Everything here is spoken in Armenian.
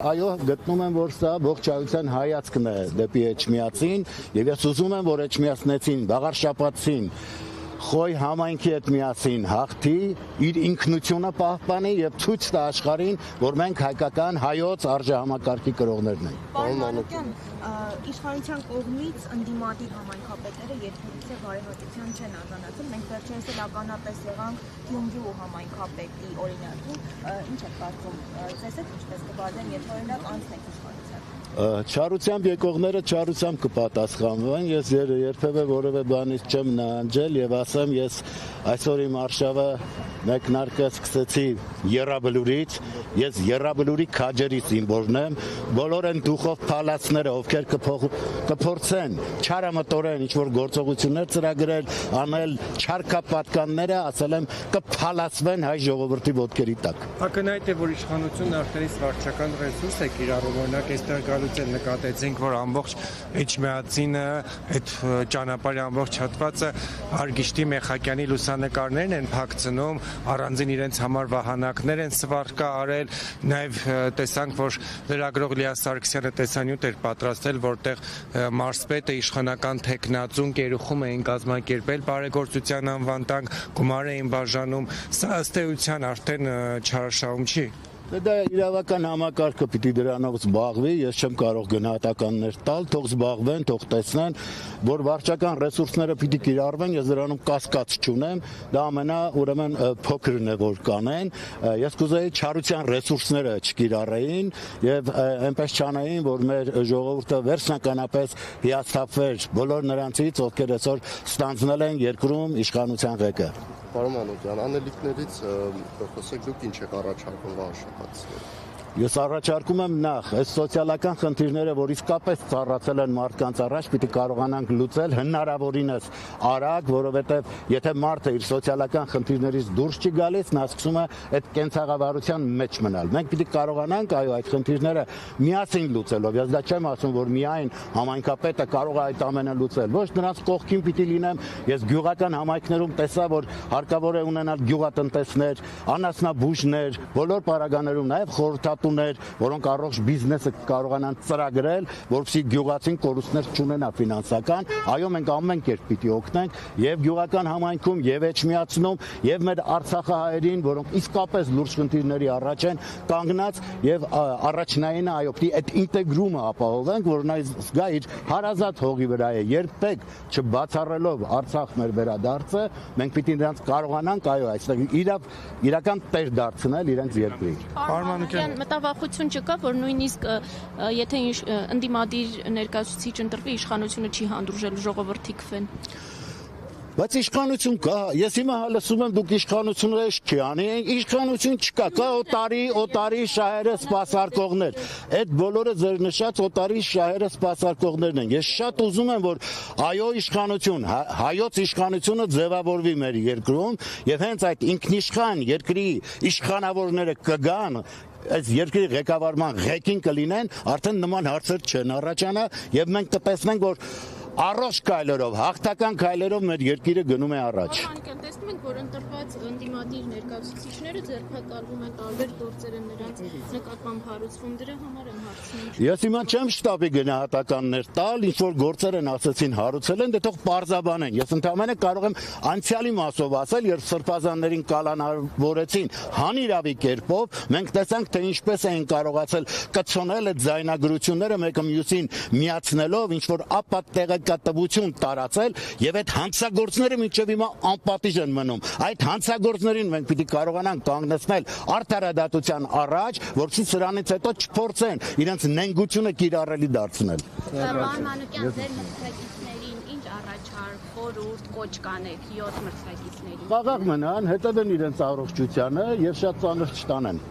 Այո, գտնում եմ, որ սա ողջայնության հայացքն է դեպի Էջմիածին, եւ ես ուզում եմ, որ Էջմիածնեցին, Բաղարշապատցին Խոյ համայնքի հետ միասին հաղթի, իր ինքնությունը պահպանի եւ ցույց տա աշխարհին, որ մենք հայկական հայոց արժեհամակարգի կրողներն ենք։ Պարոն Մանուկյան, իշխանության կողմից ընդդիմադիր համայնքապետերը երբևիցե բարեհաճության չեն արձանագրում։ Մենք վերջինս էլ ականատես եղանք Գյումրու համայնքապետի օրինակին, ինչ եք կարծում, ձեզ հետ ինչպես կբարձեն, եթե օրինակ անցնեք իշխանության։ Չարությամբ եկողները չարությամբ կպատասխանվեն, ես երբևէ որևէ բանից չեմ նահանջել եւ ասեմ, ես այսօր իմ արշավը մեկնարկը սկսեցի Եռաբլուրից, ես Եռաբլուրի քաջերից զինվորն եմ, բոլոր են դուխով փալածները, ովքեր կփորձեն չարամտորեն ինչ-որ գործողություններ ծրագրել, անել չարքապատկանները, ասել եմ, կփալածվեն հայ ժողովրդի ոտքերի տակ։ Ակնհայտ է, որ իշխանությունն արդեն իսկ վարչական ռեսուրս է կիրառում, օրինակ այստեղ գալուց էլ նկատեցինք, որ ամբողջ Էջմիածինը, այդ ճանապարհի ամբողջ հատվածը Արգիշտի Մեխակյանի լուսանկարներն են փակցնում, առանձին իրենց համար վահանակներ են սվարկա արել, նաև տեսանք, որ լրագրող Լիա Սարգսյանը տեսանյութ էր պատրաստել, որտեղ մարզպետը իշխանական թեկնածուն գերուխում էին կազմակերպել բարեգործության անվան տակ, գումար էին բաժանում, սա ըստ էության արդեն չարաշահում չի։ Դա իրավական համակարգը պիտի դրանով զբաղվի, ես չեմ կարող գնահատականներ տալ, թող զբաղվեն, թող տեսնեն, որ վարչական ռեսուրսները պիտի կիրառվեն, ես դրանում կասկած չունեմ, դա ամենա ուրեմն փոքրն է, որ կանեն, ես կուզեի չարության ռեսուրսները չկիրառեին եւ այնպես չանեին, որ մեր ժողովուրդը վերջնականապես հիասթափվեր բոլոր նրանցից, ովքեր այսօր ստանձնել են երկրում իշխանության ղեկը։ Պարոն Մանուկյան, անելիքներից խոսեք դուք ինչ եք առաջարկում վարշապատից։ Ես առաջարկում եմ նախ այս սոցիալական խնդիրները, որ իսկապես ծառացել են մարդկանց առաջ, պիտի կարողանանք լուծել հնարավորինս արագ, որովհետև եթե մարդը իր սոցիալական խնդիրներից դուրս չի գալիս, նա սկսում է այդ կենցաղավարության մեջ մնալ։ Մենք պիտի կարողանանք այո այդ խնդիրները միասին լուծելով։ Ես դա չեմ ասում, որ միայն համայնքապետը կարող է այդ ամենը լուծել։ Ոչ նրանց կողքին պիտի լինեմ։ Ես գյուղական համայնքներում տեսա, որ հարկավոր է ունենալ գյուղատնտեսներ, անասնաբուժներ, բոլոր պարագաներում նաև խորհրդատուներ, որոնք առողջ բիզնեսը կարողանան ծրագրել, որովհետեւ գյուղացին կորուստներ չունենա ֆինանսական, այո մենք ամեն կերպ պիտի օգնենք եւ գյուղական համայնքում եւ Էջմիածնում եւ մեր Արցախահայերին, որոնք իսկապես լուրջ խնդիրների առաջ են կանգնած եւ առաջնայինը այո պիտի այդ ինտեգրումը ապահովենք, որ նա զգա իր հարազատ հողի վրա է, երբեք չբացառելով Արցախ մեր վերադարձը, մենք պիտի նրանց կարողանանք այո այստեղ իրական տեր դարձնել իրենց երկրի։ Պարոն մտավախություն չկա, որ նույնիսկ եթե ընդդիմադիր ներկայացուցիչ ընտրվի, իշխանությունը չի հանդուրժելու ժողովրդի քվեն։ Բայց իշխանություն կա, ես հիմա լսում եմ դուք իշխանությունը չի անի, իշխանություն չկա, կա օտարի շահերը սպասարկողներ, այդ բոլորը ձեր նշած օտարի շահերը սպասարկողներն են, ես շատ ուզում եմ, որ այո իշխանություն, հայոց իշխանությունը ձևավորվի մեր երկրում եւ հենց այդ ինքնիշխան երկրի իշխանավորները կգան, այս երկրի ղեկավարման ղեկին կլինեն, արդեն նման հարցեր չեն առաջանա եւ մենք կտեսնենք, որ առողջ քայլերով, հաղթական քայլերով մեր երկիրը գնում է առաջ։ Պարոն տեսնում ենք, որ ընտրված ընդդիմադիր ներկայացուցիչները ձերբակալվում են, տարբեր գործեր են նրանց նկատմամբ հարուցվում, դրա համար եմ հարցնում։ Ես հիմա չեմ շտաբի գնահատականներ տալ, ինչ որ գործեր են ասացին հարուցել են, դե թող պարզաբանեն։ Ես ընդհանրապես կարող եմ անցյալի մասով ասել, երբ սրբազաններին կալանավորեցին հանիրավի կերպով, մենք տեսանք, թե ինչպես էին կարողացել կցոնել այդ ձայնագրությունները մեկը մյուսին միացնելով, ինչ որ ապատ տեղեկատվություն տարածել եւ այդ հանցագործները մինչեւ հիմա անպատիժ են մնում։ Այդ հանցագործներին մենք պիտի կարողանանք կանգնեցնել արդարադատության առաջ, որովհետեւ սրանից հետո չփորձեն իրենց նենգությունը կիրառելի դարձնել։ Պարոն Մանուկյան, ձեր մրցակիցներին ինչ առաջարկ, խորհուրդ, կոչ կանեք 7 մրցակիցներին։ Խաղաղ մնան, հետևեն իրենց առողջությանը եւ շատ ծանր չտանեն։